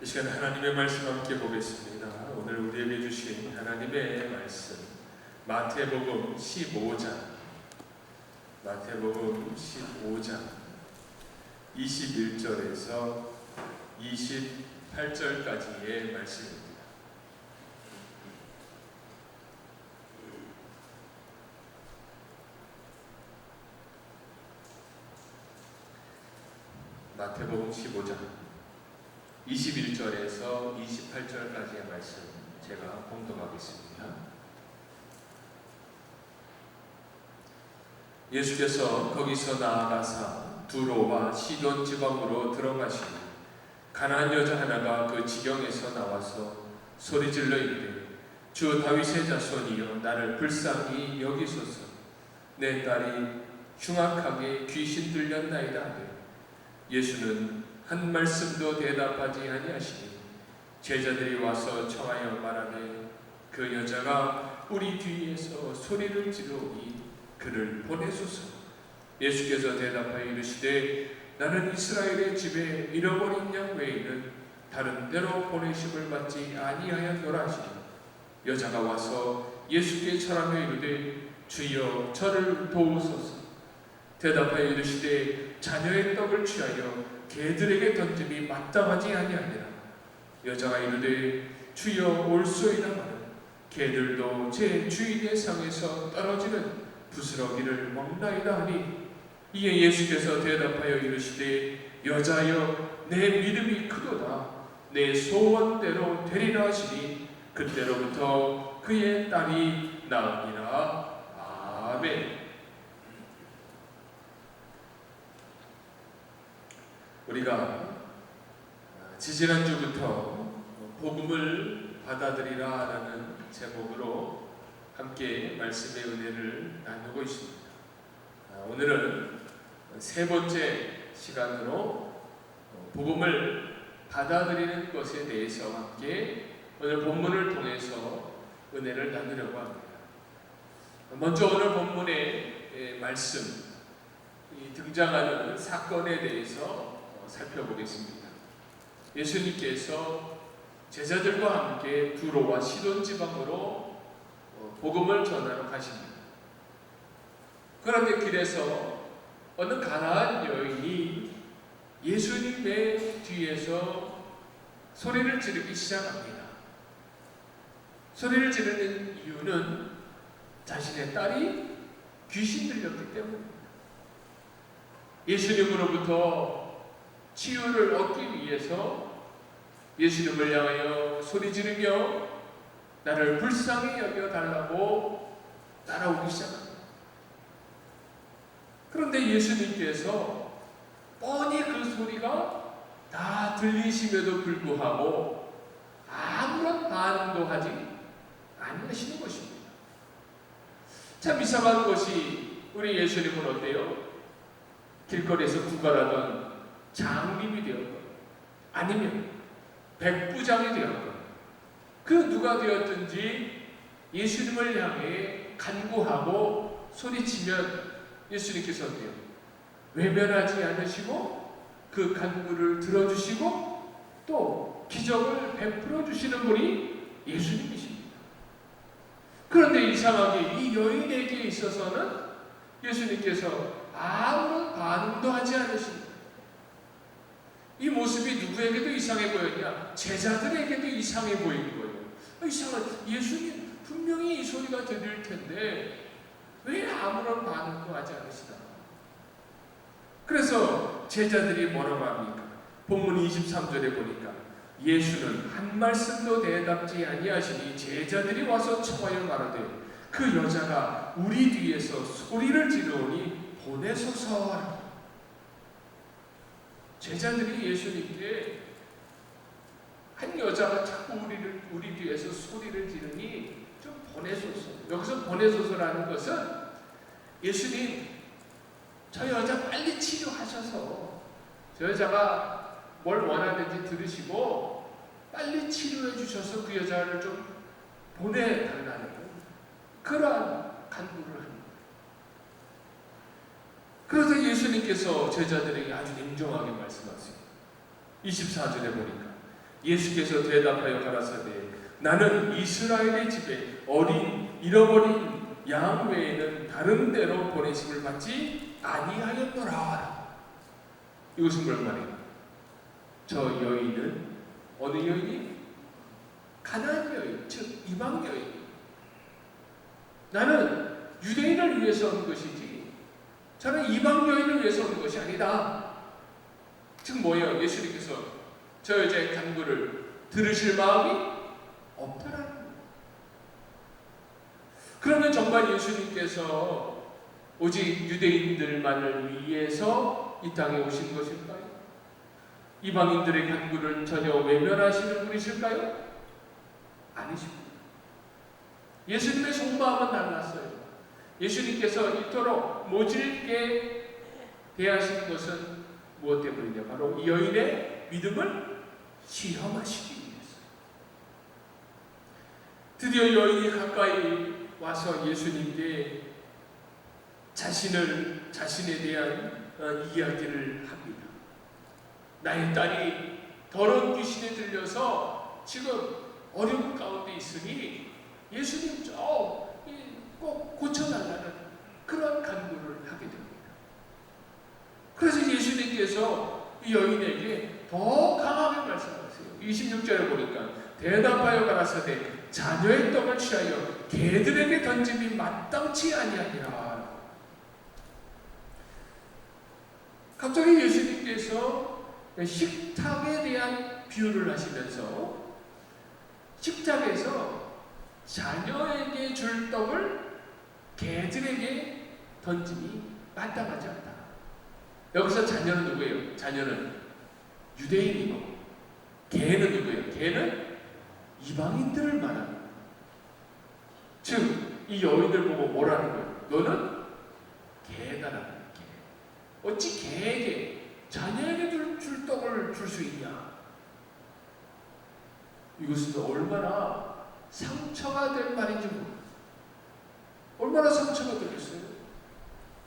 이 시간 하나님의 말씀 함께 보겠습니다. 오늘 우리에게 주신 하나님의 말씀 마태복음 15장 21절에서 28절까지의 말씀입니다. 마태복음 15장 21절에서 28절까지의 말씀 제가 봉독하겠습니다. 예수께서 거기서 나아가사 두로와 시돈 지방으로 들어가시니 가나안 여자 하나가 그 지경에서 나와서 소리질러 이르되 주 다윗의 자손이여 나를 불쌍히 여기소서. 내 딸이 흉악하게 귀신 들렸나이다 하되 예수는 한 말씀도 대답하지 아니하시니 제자들이 와서 청하여 말하되 그 여자가 우리 뒤에서 소리를 지르오니 그를 보내소서. 예수께서 대답하여 이르시되 나는 이스라엘의 집에 잃어버린 양 외에는 다른 데로 보내심을 받지 아니하였노라 하시니 여자가 와서 예수께 절하며 이르되 주여 저를 도우소서. 대답하여 이르시되 자녀의 떡을 취하여 개들에게 던짐이 마땅하지 아니하니라. 여자가 이르되 주여 올소이다 하면 개들도 제 주인의 상에서 떨어지는 부스러기를 먹나이다 하니 이에 예수께서 대답하여 이르시되 여자여 내 믿음이 크도다. 내 소원대로 되리라 하시니 그때로부터 그의 딸이 나으니라. 아멘. 우리가 지지난주부터 복음을 받아들이라 라는 제목으로 함께 말씀의 은혜를 나누고 있습니다. 오늘은 세 번째 시간으로 복음을 받아들이는 것에 대해서 함께 오늘 본문을 통해서 은혜를 나누려고 합니다. 먼저 오늘 본문의 말씀, 등장하는 사건에 대해서 살펴보겠습니다. 예수님께서 제자들과 함께 두로와 시돈 지방으로 복음을 전하러 가십니다. 그런데 길에서 어느 가나안 여인이 예수님의 뒤에서 소리를 지르기 시작합니다. 소리를 지르는 이유는 자신의 딸이 귀신 들렸기 때문입니다. 예수님으로부터 치유를 얻기 위해서 예수님을 향하여 소리 지르며 나를 불쌍히 여겨달라고 따라오기 시작합니다. 그런데 예수님께서 뻔히 그 소리가 다 들리심에도 불구하고 아무런 반응도 하지 않으시는 것입니다. 참 이상한 것이 우리 예수님은 어때요? 길거리에서 구걸하던 장님이 되었건 아니면 백부장이 되었건 그 누가 되었든지 예수님을 향해 간구하고 소리치면 예수님께서 어때요? 외면하지 않으시고 그 간구를 들어주시고 또 기적을 베풀어 주시는 분이 예수님이십니다. 그런데 이상하게 이 여인에게 있어서는 예수님께서 아무런 반응도 하지 않으십니다. 이 모습이 누구에게도 이상해 보였냐? 제자들에게도 이상해 보이는 거예요. 이상한, 예수님 분명히 이 소리가 들릴 텐데 왜 아무런 반응도 하지 않으시나? 그래서 제자들이 뭐라고 합니까? 본문 23절에 보니까 예수는 한 말씀도 대답지 아니하시니 제자들이 와서 청하여 말하되 그 여자가 우리 뒤에서 소리를 지르오니 보내소서. 제자들이 예수님께 한 여자가 자꾸 우리 뒤에서 소리를 지르니 좀 보내소서. 여기서 보내소서라는 것은 예수님 저 여자 빨리 치료하셔서 저 여자가 뭘 원하는지 들으시고 빨리 치료해 주셔서 그 여자를 좀 보내달라는 그러한 간구를 합니다. 그래서 예수님께서 제자들에게 아주 냉정하게 말씀하세요. 24절에 보니까 예수께서 대답하여 가라사대 나는 이스라엘의 집에 잃어버린 양 외에는 다른 데로 보내심을 받지 아니하였노라. 이것은 뭘 말이에요? 저 여인은 어느 여인이? 가나안 여인, 즉 이방 여인. 나는 유대인을 위해서 온 것이지 저는 이방 여인을 위해서 온 것이 아니다. 즉 뭐예요? 예수님께서 저 여자의 간구를 들으실 마음이 없더라는 거예요. 그러면 정말 예수님께서 오직 유대인들만을 위해서 이 땅에 오신 것일까요? 이방인들의 간구를 전혀 외면하시는 분이실까요? 아니십니다. 예수님의 속마음은 달랐어요. 예수님께서 이토록 모질게 대하시는 것은 무엇 때문이냐? 바로 이 여인의 믿음을 시험하시기 위해서. 드디어 여인이 가까이 와서 예수님께 자신에 대한 이야기를 합니다. 나의 딸이 더러운 귀신에 들려서 지금 어려움 가운데 있으니 예수님 꼭 고쳐달라는 그런 간구를 하게 됩니다. 그래서 예수님께서 이 여인에게 더 강하게 말씀하세요. 26절에 보니까 대답하여 가라사대 자녀의 떡을 취하여 개들에게 던짐이 마땅치 아니하니라. 갑자기 예수님께서 식탁에 대한 비유를 하시면서 식탁에서 자녀에게 줄 떡을 개들에게 던짐이 마땅하지 않다. 여기서 자녀는 누구예요? 자녀는 유대인이고 개는 누구예요? 개는 이방인들을 말하는 거예요. 즉 이 여인을 보고 뭐라는 거예요? 너는 개다라는 거예요. 개. 어찌 개에게 자녀에게 줄 떡을 줄 수 있냐? 이것은 얼마나 상처가 될 말인지 모릅니다. 얼마나 상처가 되겠어요?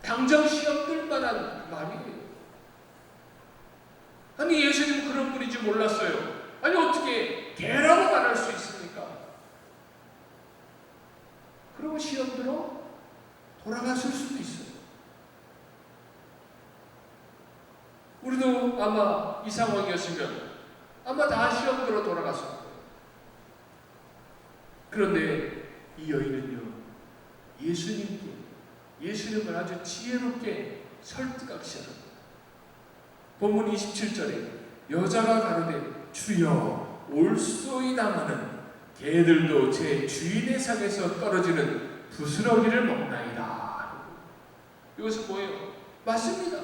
당장 시험 들 만한 말이에요. 아니 예수님은 그런 분인지 몰랐어요. 아니 어떻게 개라고 말할 수 있습니까? 그리고 시험 들어 돌아갔을 수도 있어요. 우리도 아마 이 상황이었으면 아마 다 시험 들어 돌아갔을 거예요. 그런데 이 여인은요, 예수님을 아주 지혜롭게 설득하기 시작합니다. 본문 27절에 여자가 가로되 주여 올소이다마는 개들도 제 주인의 상에서 떨어지는 부스러기를 먹나이다. 이것은 뭐예요? 맞습니다.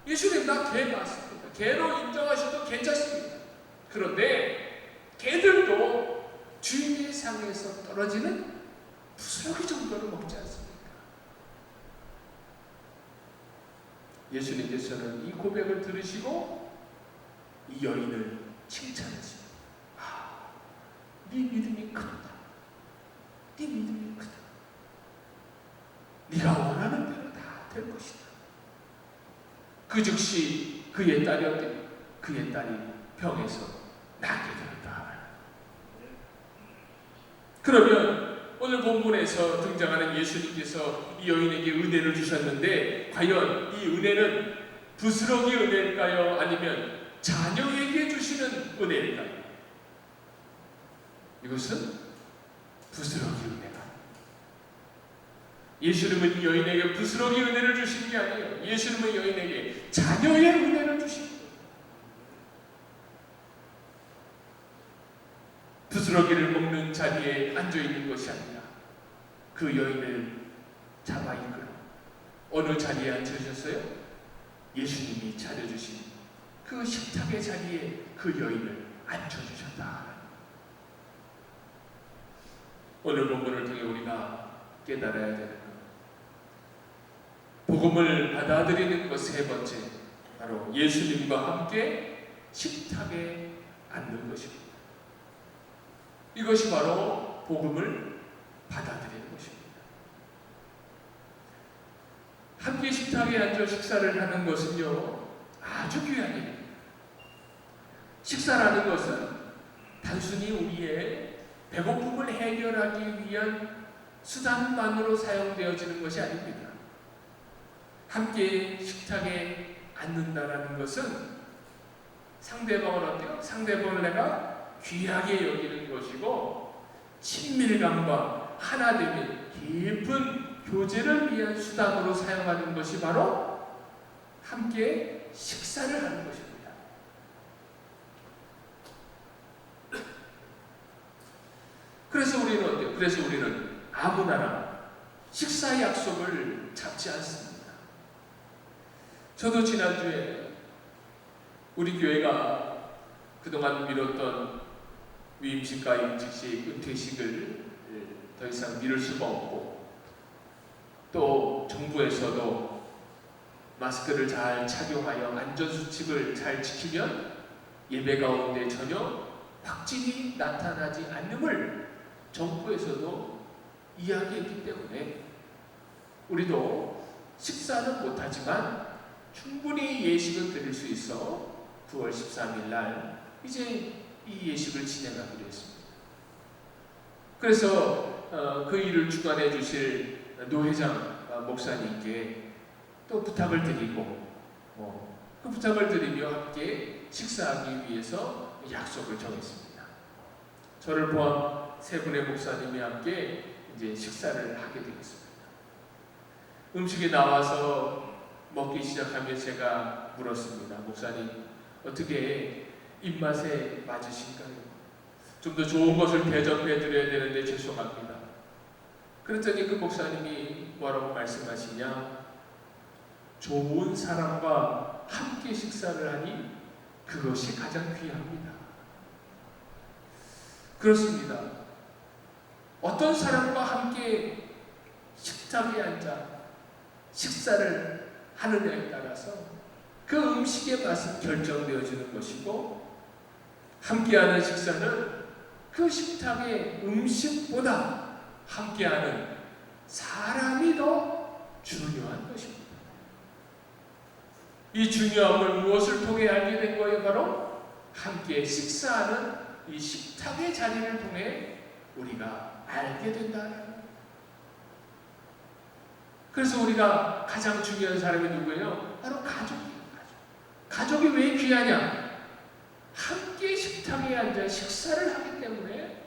예수님 나 개 맞습니다. 개로 인정하셔도 괜찮습니다. 그런데 개들도 주인의 상에서 떨어지는 부스러기 정도를 먹지 않습니까? 예수님께서는 이 고백을 들으시고 이 여인을 칭찬하십니다. 네 믿음이 크다. 네 믿음이 크다. 네가 원하는 대로 다 될 것이다. 그 즉시 그의 딸이 어때? 그의 딸이 병에서 낫게 되었다. 그러면 오늘 본문에서 등장하는 예수님께서 이 여인에게 은혜를 주셨는데 과연 이 은혜는 부스러기 은혜일까요? 아니면 자녀에게 주시는 은혜일까요? 이것은 부스러기 은혜가. 예수님은 이 여인에게 부스러기 은혜를 주신 게 아니에요. 예수님은 여인에게 자녀의 은혜를 주신 거예요. 부스러기를 먹는 자리에 앉아있는 것이 아니라 그 여인을 잡아 이끌어 어느 자리에 앉으셨어요? 예수님이 차려주신 그 식탁의 자리에 그 여인을 앉혀주셨다. 오늘 본문을 통해 우리가 깨달아야 되는 것, 복음을 받아들이는 것 세 번째, 바로 예수님과 함께 식탁에 앉는 것입니다. 이것이 바로 복음을 받아들이는 것입니다. 함께 식탁에 앉아 식사를 하는 것은요, 아주 귀한 일입니다. 식사라는 것은 단순히 우리의 배고픔을 해결하기 위한 수단만으로 사용되어지는 것이 아닙니다. 함께 식탁에 앉는다라는 것은 상대방을 어때요? 상대방을 내가 귀하게 여기는 것이고 친밀감과 하나됨의 깊은 교제를 위한 수단으로 사용하는 것이 바로 함께 식사를 하는 것입니다. 그래서 우리는 어때요? 그래서 우리는 아무나나 식사 약속을 잡지 않습니다. 저도 지난주에 우리 교회가 그동안 미뤘던 위임식과 임직식, 은퇴식을 더 이상 미룰 수가 없고 또 정부에서도 마스크를 잘 착용하여 안전수칙을 잘 지키면 예배 가운데 전혀 확진이 나타나지 않음을 정부에서도 이야기했기 때문에 우리도 식사는 못하지만 충분히 예식은 드릴 수 있어 9월 13일 날 이제 이 예식을 진행하기로 했습니다. 그래서 그 일을 주관해 주실 노 회장 목사님께 또 부탁을 드리고 그 부탁을 드리며 함께 식사하기 위해서 약속을 정했습니다. 저를 포함 세 분의 목사님이 함께 이제 식사를 하게 되겠습니다. 음식이 나와서 먹기 시작하면 제가 물었습니다. 목사님, 어떻게 입맛에 맞으신가요? 좀 더 좋은 것을 대접해 드려야 되는데 죄송합니다. 그랬더니 그 목사님이 뭐라고 말씀하시냐? 좋은 사람과 함께 식사를 하니 그것이 가장 귀합니다. 그렇습니다. 어떤 사람과 함께 식탁에 앉아 식사를 하느냐에 따라서 그 음식의 맛은 결정되어지는 것이고 함께하는 식사는 그 식탁의 음식보다 함께하는 사람이 더 중요한 것입니다. 이 중요함을 무엇을 통해 알게 된 거예요? 바로 함께 식사하는 이 식탁의 자리를 통해 우리가 알게 된다는 거예요. 그래서 우리가 가장 중요한 사람이 누구예요? 바로 가족이에요. 가족이 왜 귀하냐? 함께 식탁에 앉아 식사를 하기 때문에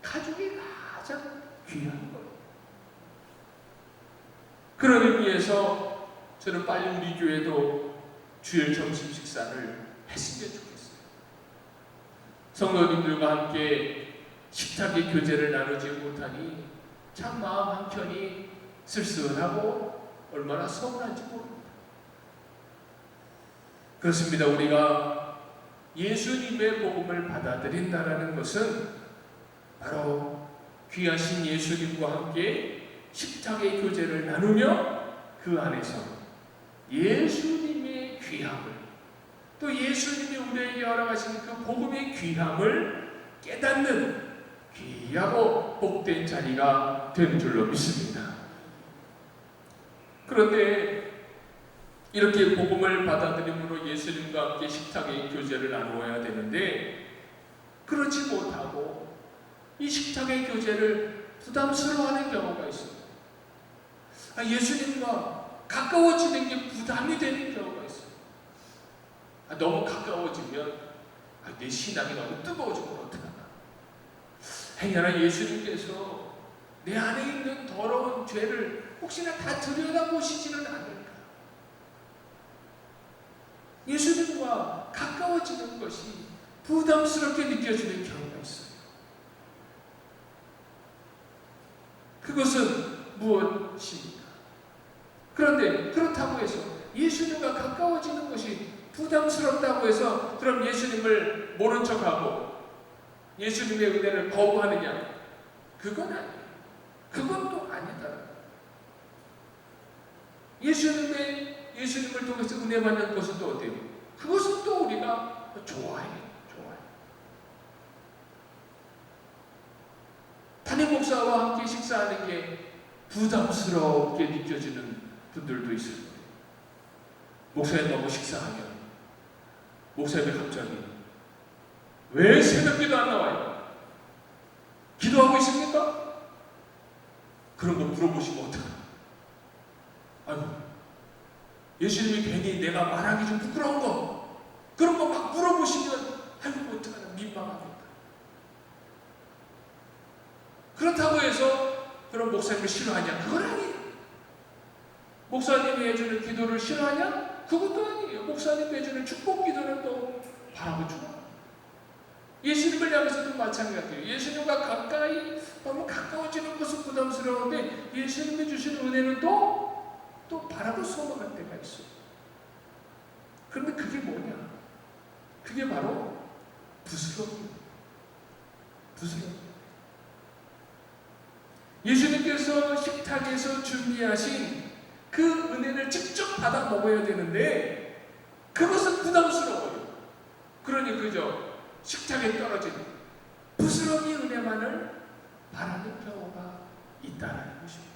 가족이 가장 귀한 거예요. 그런 의미에서 저는 빨리 우리 교회도 주일 점심 식사를 했으면 좋겠어요. 성도님들과 함께 식탁의 교제를 나누지 못하니 참 마음 한켠이 쓸쓸하고 얼마나 서운한지 모릅니다. 그렇습니다. 우리가 예수님의 복음을 받아들인다는 것은 바로 귀하신 예수님과 함께 식탁의 교제를 나누며 그 안에서 예수님의 귀함을 또 예수님이 우리에게 허락하신 그 복음의 귀함을 깨닫는 귀하고 복된 자리가 되는 줄로 믿습니다. 그런데 이렇게 복음을 받아들임으로 예수님과 함께 식탁의 교제를 나누어야 되는데 그렇지 못하고 이 식탁의 교제를 부담스러워하는 경우가 있습니다. 예수님과 가까워지는 게 부담이 되는 경우가 있어요. 너무 가까워지면 내 신앙이 너무 뜨거워지면 어떡하나. 행여나 예수님께서 내 안에 있는 더러운 죄를 혹시나 다 들여다보시지는 않을까. 예수님과 가까워지는 것이 부담스럽게 느껴지는 경우가 있어요. 그것은 무엇입니까? 그런데 그렇다고 해서 예수님과 가까워지는 것이 부담스럽다고 해서 그럼 예수님을 모른 척하고 예수님의 은혜를 거부하느냐? 그건 아니에요. 그건 또 아니다. 예수님을 통해서 은혜 받는 것은 또 어때요? 그것은 또 우리가 좋아해요. 담임 목사와 함께 식사하는 게 부담스럽게 느껴지는 분들도 있을 거예요. 목사님 너무 식사하면 목사님이 갑자기 왜 새벽기도 안 나와요? 기도하고 있습니까? 그런 거 물어보시면 어떡해요? 아이고, 예수님이 괜히 내가 말하기 좀 부끄러운 거 그런 거 막 물어보시면 아이고 어떡하나 민망합니다. 그렇다고 해서 그런 목사님을 싫어하냐? 그건 아니에요. 목사님이 해주는 기도를 싫어하냐? 그것도 아니에요. 목사님이 해주는 축복 기도는 또 바라고 좋아. 예수님을 향해서도 마찬가지예요. 예수님과 가까이 너무 가까워지는 것은 부담스러운데 예수님이 주신 은혜는 또 바라고 소망할 때가 있어요. 그런데 그게 뭐냐? 그게 바로 부스러기예요. 부스러기. 예수님께서 식탁에서 준비하신 그 은혜를 직접 받아 먹어야 되는데 그것은 부담스러워요. 그러니 그저 식탁에 떨어진 부스러기 은혜만을 바라는 경우가 있다는 것입니다.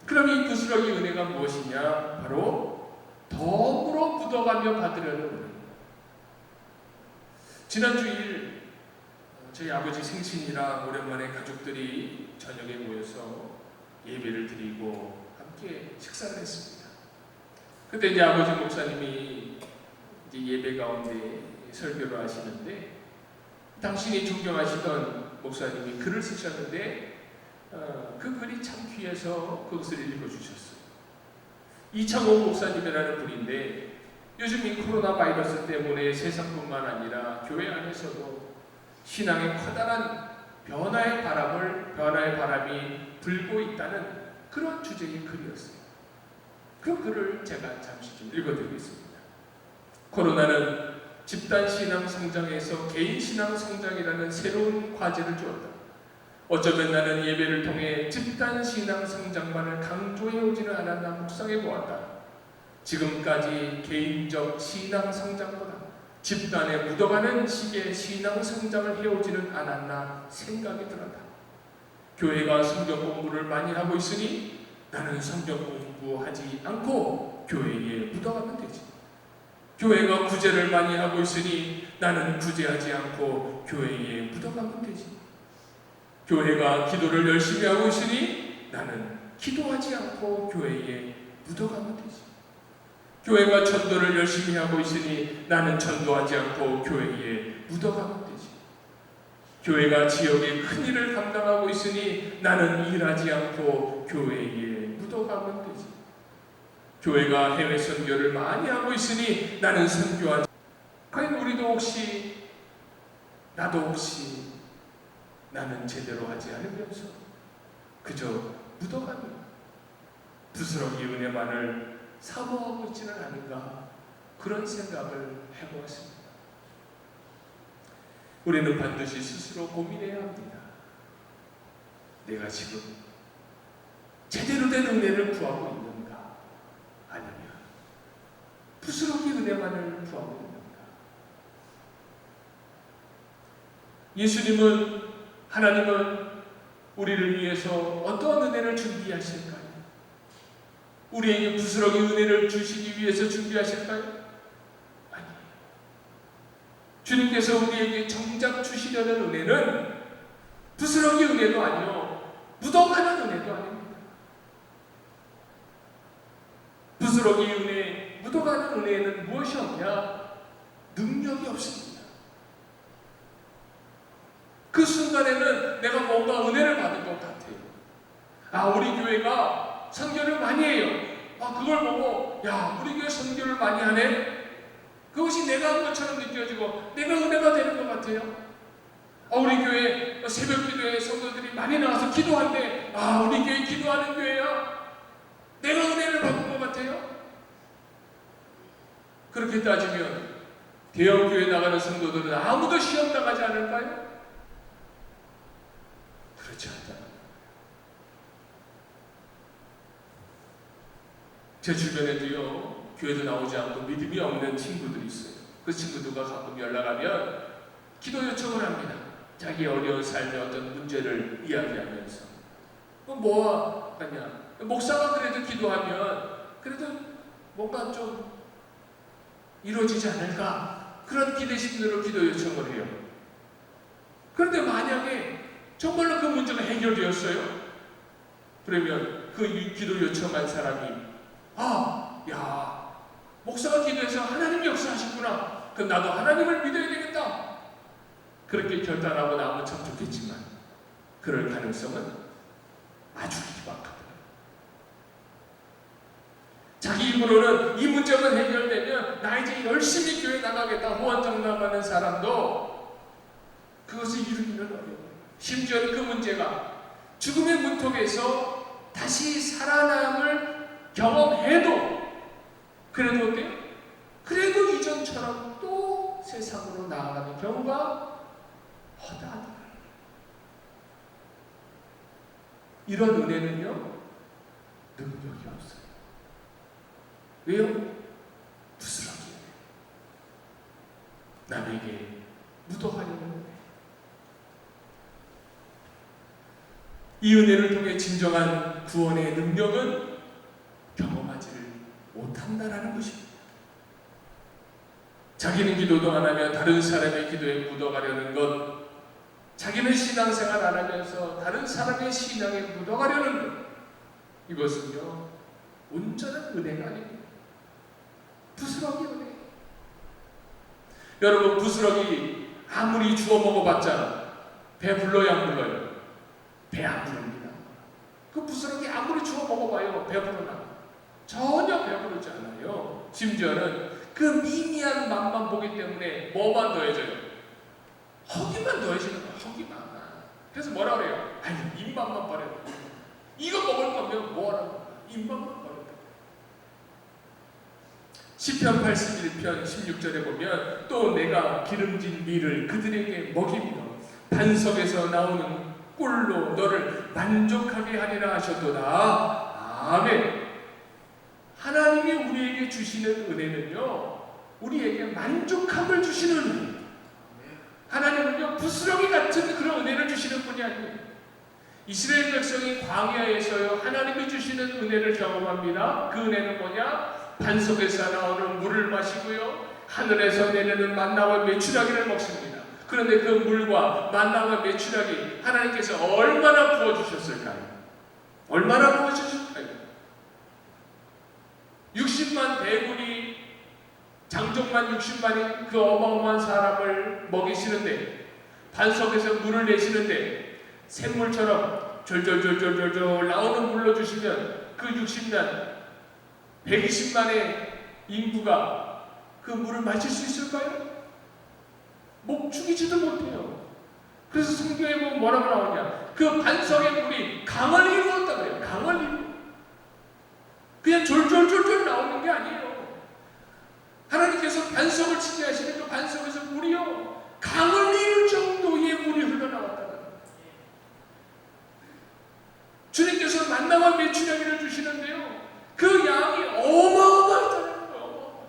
그럼 이 부스러기 은혜가 무엇이냐? 바로 덤으로 묻어가며 받으려는 은혜입니다. 지난 주일 저희 아버지 생신이라 오랜만에 가족들이 저녁에 모여서 예배를 드리고 함께 식사를 했습니다. 그때 이제 아버지 목사님이 이제 예배 가운데 설교를 하시는데 당신이 존경하시던 목사님이 글을 쓰셨는데 그 글이 참 귀해서 그것을 읽어주셨어요. 이창호 목사님이라는 분인데 요즘 이 코로나 바이러스 때문에 세상뿐만 아니라 교회 안에서도 신앙의 커다란 변화의 바람이 불고 있다는 그런 주제의 글이었어요. 그 글을 제가 잠시 좀 읽어드리겠습니다. 코로나는 집단 신앙 성장에서 개인 신앙 성장이라는 새로운 과제를 주었다. 어쩌면 나는 예배를 통해 집단 신앙 성장만을 강조해오지는 않았나 묵상해 보았다. 지금까지 개인적 신앙 성장보다 집단에 묻어가는 식의 신앙 성장을 해오지는 않았나 생각이 들었다. 교회가 성경 공부를 많이 하고 있으니 나는 성경 공부하지 않고 교회에 묻어가면 되지. 교회가 구제를 많이 하고 있으니 나는 구제하지 않고 교회에 묻어가면 되지. 교회가 기도를 열심히 하고 있으니 나는 기도하지 않고 교회에 묻어가면 되지. 교회가 전도를 열심히 하고 있으니 나는 전도하지 않고 교회에 묻어가면 되지. 교회가 지역의 큰 일을 감당하고 있으니 나는 일하지 않고 교회에 묻어가면 되지. 교회가 해외 선교를 많이 하고 있으니 나는 선교하지. 과연 우리도 혹시 나도 혹시 나는 제대로 하지 않으면서 그저 묻어가며 부스러기 은혜만을 사모하고 있지는 않은가 그런 생각을 해보았습니다. 우리는 반드시 스스로 고민해야 합니다. 내가 지금 제대로 된 은혜를 구하고 있는가 아니면 부스러기 은혜만을 구하고 있는가. 하나님은 우리를 위해서 어떠한 은혜를 준비하실까요? 우리에게 부스러기 은혜를 주시기 위해서 준비하실까요? 아니에요. 주님께서 우리에게 정작 주시려는 은혜는 부스러기 은혜도 아니요 묻어가는 은혜도 아닙니다. 부스러기 은혜, 묻어가는 은혜는 무엇이 없냐? 능력이 없습니다. 그 순간에는 내가 뭔가 은혜를 받은 것 같아요. 우리 교회가 선교를 많이 해요. 그걸 보고 우리 교회 선교를 많이 하네? 그것이 내가 한 것처럼 느껴지고 내가 은혜가 되는 것 같아요. 우리 교회 새벽 기도에 성도들이 많이 나와서 기도한대. 우리 교회 기도하는 교회야. 내가 은혜를 받은 것 같아요. 그렇게 따지면 대형 교회 나가는 성도들은 아무도 시험 당하지 않을까요? 그렇지 않다. 제 주변에도요, 교회도 나오지 않고 믿음이 없는 친구들이 있어요. 그 친구들과 가끔 연락하면 기도 요청을 합니다. 자기 어려운 삶의 어떤 문제를 이야기하면서 뭐 하냐? 목사가 그래도 기도하면 그래도 뭔가 좀 이루어지지 않을까? 그런 기대심으로 기도 요청을 해요. 그런데 만약에 정말로 그 문제가 해결되었어요? 그러면 그 기도 요청한 사람이 목사가 기도해서 하나님이 역사하셨구나. 그럼 나도 하나님을 믿어야 되겠다. 그렇게 결단하고 나오면 참 좋겠지만 그럴 가능성은 아주 희박하다. 자기 입으로는 이 문제만 해결되면 나 이제 열심히 교회 나가겠다 호언장담하는 사람도 그것을 이루기는 어려워요. 심지어는 그 문제가 죽음의 문턱에서 다시 살아남을 경험해도 그래도 어때요? 그래도 이전처럼 또 세상으로 나아가는 경우가 허다하다. 이런 은혜는요, 능력이 없어요. 왜요? 부스러기예요. 남에게 묻어가려는 은혜. 이 은혜를 통해 진정한 구원의 능력은 경험하지를 못한다라는 것입니다. 자기는 기도도 안 하며 다른 사람의 기도에 묻어가려는 것, 자기는 신앙생활 안 하면서 다른 사람의 신앙에 묻어가려는 것, 이것은요 온전한 은혜가 아닙니다. 부스러기 은혜. 여러분, 부스러기 아무리 주워 먹어봤자 배 불러요 안 불러요? 배 안 부릅니다. 그 부스러기 아무리 주워 먹어봐요 배 부르나? 전혀 배부르지 않아요. 심지어는 그 미미한 맛만 보기 때문에 뭐만 더해져요? 허기만 더해지는 거예요. 허기만. 그래서 뭐라 그래요? 아니, 입맛만 버려. 이거 먹을 거면 뭐하라고? 입맛만 버려. 시편 81편 16절에 보면 또 내가 기름진 밀을 그들에게 먹이며 반석에서 나오는 꿀로 너를 만족하게 하리라 하셨도다. 아멘. 하나님이 우리에게 주시는 은혜는요, 우리에게 만족함을 주시는 은혜. 하나님은요, 부스러기 같은 그런 은혜를 주시는 분이 아니에요. 이스라엘 백성이 광야에서요, 하나님이 주시는 은혜를 경험합니다. 그 은혜는 뭐냐? 반석에서 나오는 물을 마시고요, 하늘에서 내리는 만나와 메추라기를 먹습니다. 그런데 그 물과 만나와 메추라기 하나님께서 얼마나 부어주셨을까요? 얼마나 부어주셨을까요? 60만 대군이, 장족만 60만인 그 어마어마한 사람을 먹이시는데, 반석에서 물을 내시는데 샘물처럼 졸졸졸졸졸 나오는 물로 주시면 그 60만 120만의 인구가 그 물을 마실 수 있을까요? 목 죽이지도 못해요. 그래서 성경에 보면 뭐라고 나오냐? 그 반석의 물이 강을 이루었다 그래요. 강을 이루었다. 그냥 졸졸졸졸 나오는 게 아니에요. 하나님께서 반석을 치게하시는 그 반석에서 물이요, 강을 이룰 정도의 물이 흘러나왔다는 거예요. 주님께서 만나와 메추라기를 주시는데요, 그 양이 어마어마하다는 거예요.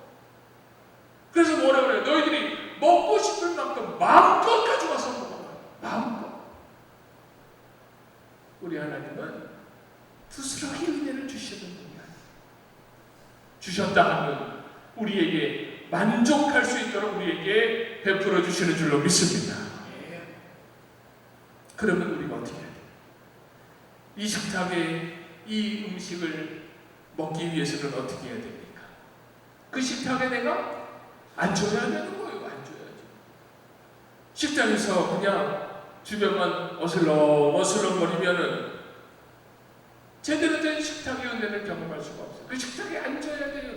그래서 뭐라 그래요? 너희들이 먹고 싶은 만큼 마음껏 가져와서 먹어요. 마음껏. 우리 하나님은 부스러기 은혜를 주시는 분이야. 주셨다 하면 우리에게 만족할 수 있도록 우리에게 베풀어 주시는 줄로 믿습니다. 그러면 우리가 어떻게 해야 돼요? 이 식탁에 이 음식을 먹기 위해서는 어떻게 해야 됩니까? 그 식탁에 내가 앉아야 되는 거예요. 앉아야죠. 식당에서 그냥 주변만 어슬렁어슬렁 거리면은 제대로 된 식탁의 은혜를 경험할 수가 없어요. 그 식탁에 앉아야 돼요.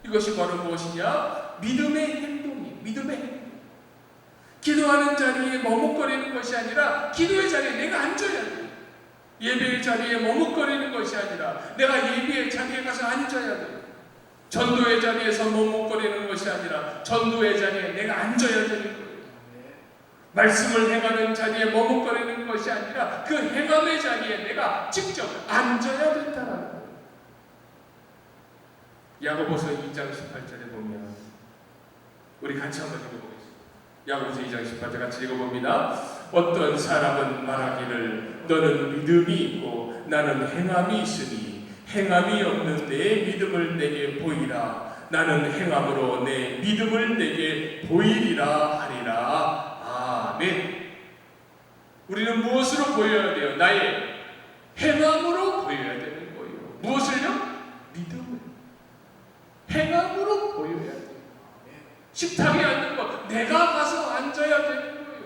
이것이 바로 무엇이냐? 믿음의 행동이에요. 믿음의 행동. 기도하는 자리에 머뭇거리는 것이 아니라 기도의 자리에 내가 앉아야 돼요. 예배의 자리에 머뭇거리는 것이 아니라 내가 예배의 자리에 가서 앉아야 돼요. 전도의 자리에서 머뭇거리는 것이 아니라 전도의 자리에 내가 앉아야 되는 거예요. 말씀을 행하는 자리에 머뭇거리는 것이 아니라 그 행함의 자리에 내가 직접 앉아야 된다는 거예요. 야고보서 2장 18절에 보면 우리 같이 한번 읽어보겠습니다. 야고보서 2장 18절 같이 읽어봅니다. 어떤 사람은 말하기를 너는 믿음이 있고 나는 행함이 있으니 행함이 없는 내 믿음을 내게 보이라. 나는 행함으로 내 믿음을 내게 보이리라 하리라. 아멘. 우리는 무엇으로 보여야 돼요? 나의 행함으로 보여야 되는 거예요. 무엇을요? 믿음을. 행함으로 보여야 돼요. 식탁에 앉는 거, 내가 가서 앉아야 되는 거예요.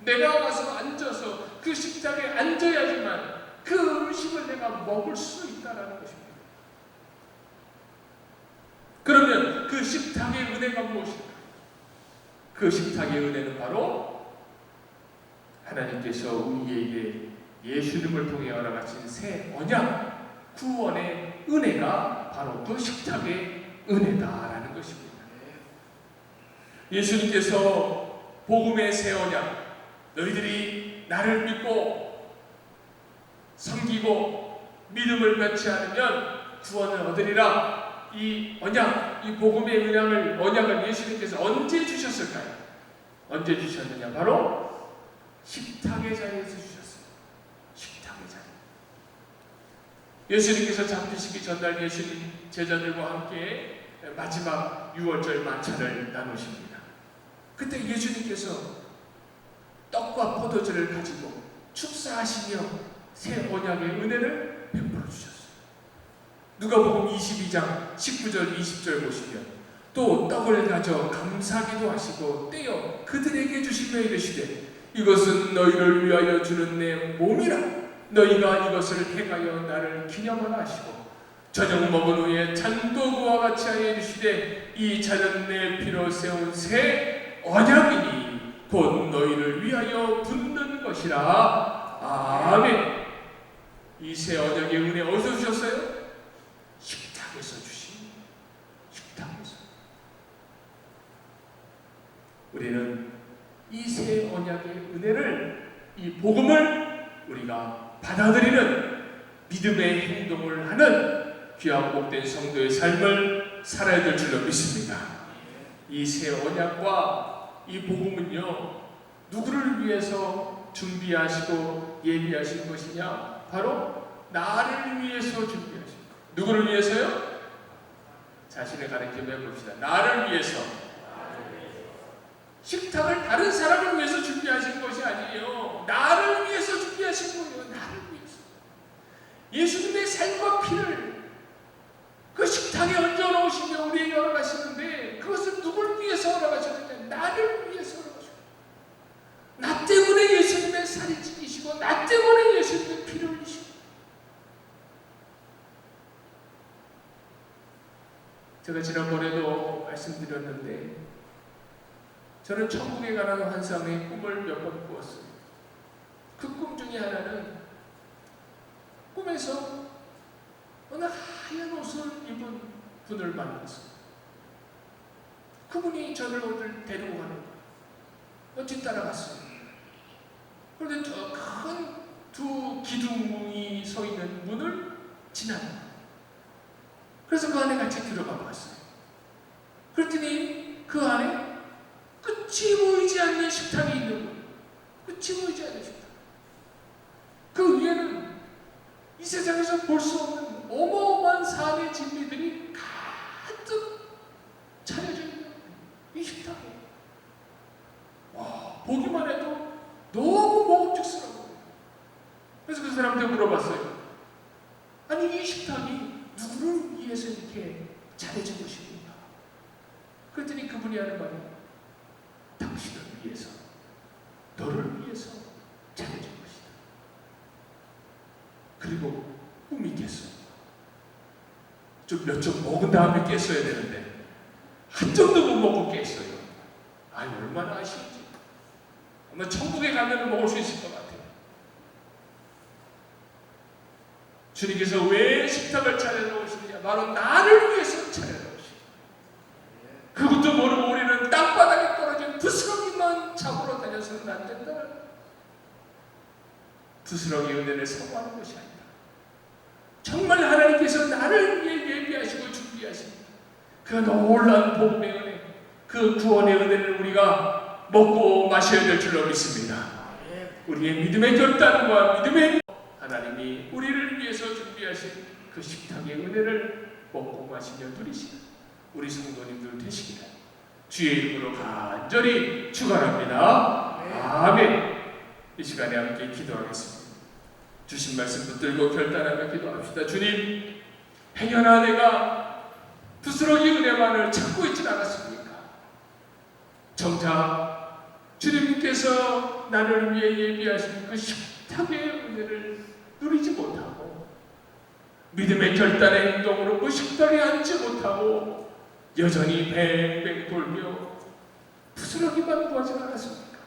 내가 가서 앉아서 그 식탁에 앉아야지만 그 음식을 내가 먹을 수 있다는 것입니다. 그러면 그 식탁의 은혜가 무엇일까? 그 식탁의 은혜는 바로 하나님께서 우리에게 예수님을 통해 허락하신 새 언약, 구원의 은혜가 바로 그 식탁의 은혜다라는 것입니다. 예수님께서 복음의 새 언약, 너희들이 나를 믿고 섬기고 믿음을 갖지 않으면 구원을 얻으리라. 이 언약, 이 복음의 언약을 예수님께서 언제 주셨을까요? 언제 주셨느냐? 바로 식탁의 자리에서 주셨어요. 식탁의 자리. 예수님께서 잡히시기 전날 예수님 제자들과 함께 마지막 6월절 만찬을 나누십니다. 그때 예수님께서 떡과 포도주를 가지고 축사하시며 새 언약의 은혜를 베풀어 주셨어요. 누가복음 22장 19절 20절 보시면 또 떡을 가져 감사기도 하시고 떼어 그들에게 주시며 이르시되 이것은 너희를 위하여 주는 내 몸이라. 너희가 이것을 행하여 나를 기념하라 하시고 저녁 먹은 후에 잔도 그와 같이 하여 이르시되 이 잔은 내 피로 세운 새 언약이니 곧 너희를 위하여 붓는 것이라. 아멘. 이 새 언약의 은혜 어디서 주셨어요? 식탁에서 주신 식탁에서. 우리는 이 새 언약의 은혜를, 이 복음을 우리가 받아들이는 믿음의 행동을 하는 귀한 복된 성도의 삶을 살아야 될 줄로 믿습니다. 이 새 언약과 이 복음은요, 누구를 위해서 준비하시고 예비하신 것이냐? 바로 나를 위해서 준비하신 것. 누구를 위해서요? 자신의 가르침을 해봅시다. 나를 위해서. 식탁을 다른 사람을 위해서 준비하신 것이 아니에요. 나를 위해서 준비하신 거예요. 나를 위해서. 예수님의 삶과 피를 그 식탁에 얹어 놓으시며 우리에게 허락하시는데, 그것은 누굴 위해서 허락하셨느냐? 나를 위해서 허락하셨어요. 나 때문에 예수님의 살이 찢기시고 나 때문에 예수님의 피를 흘리시고. 제가 지난번에도 말씀드렸는데, 저는 천국에 가는 환상의 꿈을 몇 번 꾸었어요. 그 꿈 중에 하나는, 꿈에서 어느 하얀 옷을 입은 분을 만났어요. 그분이 저를 어딜 데리고 가는 거예요. 뒤따라갔어요. 그런데 저 큰 두 기둥이 서 있는 문을 지나는 거예요. 그래서 그 안에 같이 들어가 봤어요. 그랬더니 그 안에 끝이 보이지 않는 식탁이 있는 거예요. 끝이 보이지 않는 식탁. 그 위에는 이 세상에서 볼 수 없는 어마어마한 삶의 진미들이 가득 차려져 있는 거예요. 이 식탁에. 와, 보기만 해도 너무 먹음직스러워요. 그래서 그 사람한테 물어봤어요. 아니, 이 식탁이 누구를 위해서 이렇게 차려진 것입니까? 그랬더니 그분이 하는 말이, 당신을 위해서, 너를 위해서 차려진 것이다. 그리고 꿈이 깼어요. 좀 몇 점 먹은 다음에 깼어야 되는데 한 점도 못 먹고 깼어요. 아이, 얼마나 아쉬운지. 아마 천국에 가면 먹을 수 있을 것 같아요. 주님께서 왜 식탁을 차려놓으시느냐? 바로 나를 위해서 차려놓으시고, 그것도 모르고 우리는 땅바닥에 떨어진 부스러기만 잡으러 다녀서는 안 된다. 부스러기 은혜를 사모하는 것이 아니다. 정말 하나님께서 나를 위해 예비하시고 준비하신 그 놀라운 복음의 은혜, 그 구원의 은혜를 우리가 먹고 마셔야 될 줄로 믿습니다. 우리의 믿음의 결단과 믿음의 하나님이 우리를 위해서 준비하신 그 식탁의 은혜를 먹고 마시며 누리시는 우리 성도님들 되시기를 주의 이름으로 간절히 축원합니다. 아멘. 이 시간에 함께 기도하겠습니다. 주신 말씀 붙들고 결단하며 기도합시다. 주님, 행여나 내가 부스러기 은혜만을 찾고 있진 않았습니까? 정작 주님께서 나를 위해 예비하신 그 식탁의 은혜를 누리지 못하고 믿음의 결단의 행동으로 그 식탁에 앉지 못하고 여전히 뱅뱅 돌며 부스러기만 구하지 않았습니까?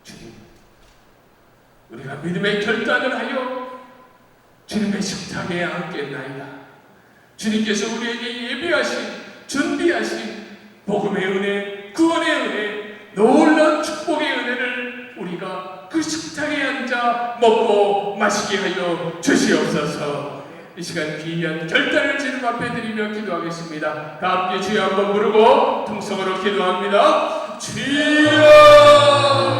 주님, 우리가 믿음의 결단을 하여 주님의 식탁에 앉겠나이다. 주님께서 우리에게 예비하신, 준비하신 복음의 은혜, 구원의 은혜, 놀라운 축복의 은혜를 우리가 그 식탁에 앉아 먹고 마시게 하여 주시옵소서. 이 시간 귀한 결단을 주님 앞에 드리며 기도하겠습니다. 다 함께 주여 한번 부르고 통성으로 기도합니다. 주여,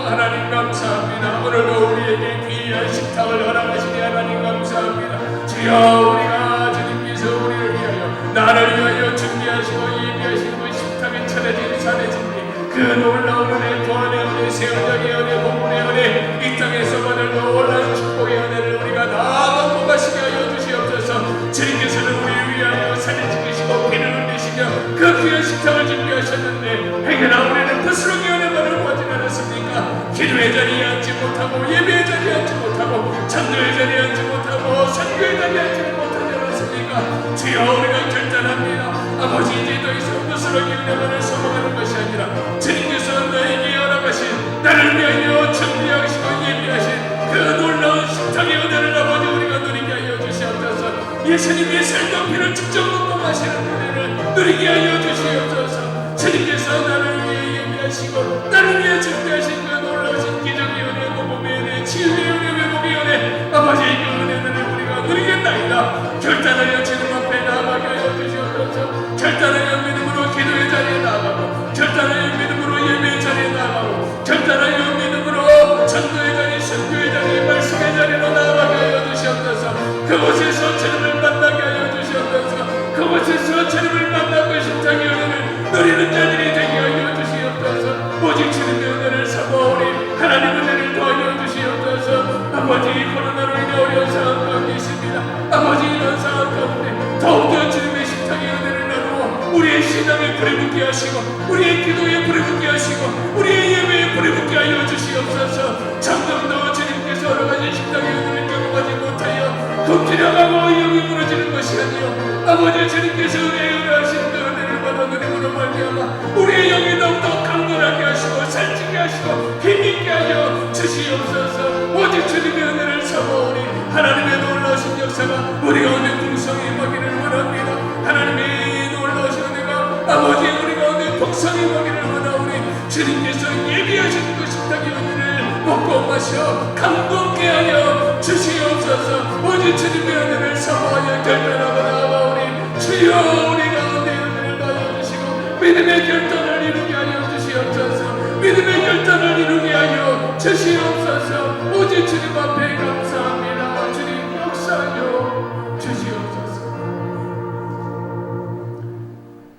하나님 감사합니다. 오늘도 우리에게 귀한 식탁을 허락하시니 하나님 감사합니다. 주여, 우리가 주님께서 우리를 위하여, 나를 위하여 준비하시고 예비하시고 그 식탁에 차려진 산의 진리, 그 놀라운 은혜, 구원의 은혜, 세운적의 은혜, 복문의 은혜, 이 땅에서 받을 놀라운 축복의 은혜를 우리가 다 먹고 마시게 하여 주시옵소서. 주님께서는 우리를 위하여 살을 지키시고 피를 흘리시며 그 귀한 식탁을 준비하셨는데 행여나 우리는 부스러기 은혜만을 구하지 않았습니까? 기도의 자리에 앉지 못하고 예배의 자리에 앉지 못하고 전도의 자리에 앉지 못하고 선교의 자리에 앉지 못하지 않았습니까? 주여, 우리가 결단합니다. 아버지, 이제 더 이상 부스러기 은혜만을 소망하는 것이 아니라 주님께서 너에게 허락하신, 나를 위하여 준비하시고 예비하신 그 놀라운 식탁의 은혜를 아버지 우리가 누리게 하여 주시옵소서. 예수님의 살과 피를 직접 먹고 마시는 은혜를 누리게 하여 주시옵소서. 주님께서 나를 위해 예비하시고 나를 위해 준비하신 그 놀라우신 기적의 은혜, 복음의 은혜, 치유의 은혜, 회복의 은혜, 아버지 그 은혜를 우리가 누리겠나이다. 결단하여 주님 앞에 나아가게 하여 주시옵소서. 결단하여 믿음으로 기도의 자리에 나아가고, 결단하여 믿음으로 예배의 자리에 나아가고, 결단하여 믿음으로 전도의 자리, 선교의 자리, 말씀의 자리로 나아가게 하여 주시옵소서. 그곳에서 주님을 만나게 하여 주시옵소서. 그곳에서 주님을 만나고 식탁의 은혜를 누리는 자들이 되게 하여 주시옵소서. 오직 주님의 은혜를 사모하오니 하나님 은혜를 더하여 주시옵소서. 아버지, 코로나로 인해 어려운 상황 가운데 있습니다. 아버지, 이런 상황 가운데 더욱더 주님의 식탁의 은혜를 나누어 우리의 신앙에 불이 붙게 하시고 우리의 기도에 불이 붙게 하시고 우리의 예배에 불이 붙게 하여 주시옵소서. 점점 더 주님께서 허락하신 식탁의 은혜를 경험하지 못하여 굶주려가고 영이 무너지는 것이 아니요, 아버지 주님께서 은혜에 의하신 그 은혜를 받아 누림으로 말미암아 우리의 영이 더욱더 강건하게 하시고 살찌게 하시고 힘있게 하여 주시옵소서. 오직 주님의 은혜를 사모하오니 하나님의 놀라우신 역사가 우리 가운데 풍성히 임하기를 원합니다. 하나님의 놀라우신 은혜가 아버지 우리 가운데 풍성히 임하기를 원하오니 주님께서 예비하신 그 식탁의 은혜를 먹고 마셔 강건케 하여 주시옵소서. 오직 주님의 은혜를 사모하여 결단하고 나아가오니 주여, 우리 가운데 은혜를 받아주시고 믿음의 결단을 이루게 하여 주시옵소서. 믿음의 결단을 이루게 하여 주시옵소서. 오직 주님 앞에 감사합니다. 주님 역사하여 주시옵소서.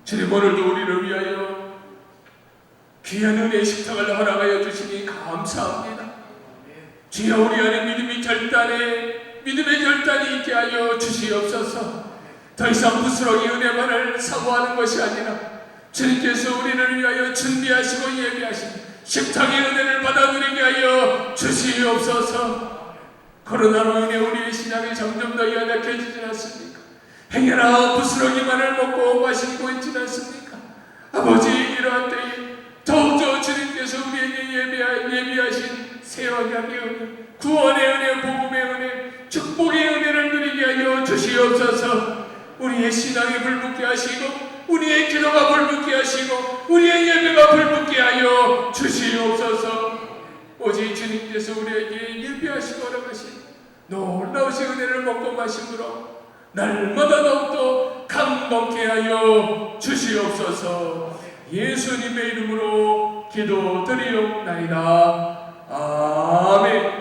주님, 오늘도 우리를 위하여 귀한 은혜의 식탁을 허락하여 주시니 감사합니다. 주여, 우리 안에 믿음의 결단이 있게 하여 주시옵소서. 더 이상 부스러기 은혜만을 사모하는 것이 아니라 주님께서 우리를 위하여 준비하시고 예비하신 식탁의 은혜를 받아 누리게 하여 주시옵소서. 코로나로 인해 우리의 신앙이 점점 더 연약해지지 않습니까? 행여나 부스러기만을 먹고 마시고 있지 않습니까? 아버지, 이러한 때에 더욱더 주님께서 우리에게 예비하신 새 언약의 은혜, 구원의 은혜, 복음의 은혜, 축복의 은혜를 누리게 하여 주시옵소서. 우리의 신앙이 불붙게 하시고 우리의 기도가 불붙게 하시고 우리의 예배가 불붙게 하여 주시옵소서. 오직 주님께서 우리에게 예비하시고 허락하신 놀라우신 은혜를 먹고 마심으로 날마다 더욱더 강건케 하여 주시옵소서. 예수님의 이름으로 기도드리옵나이다. 아멘.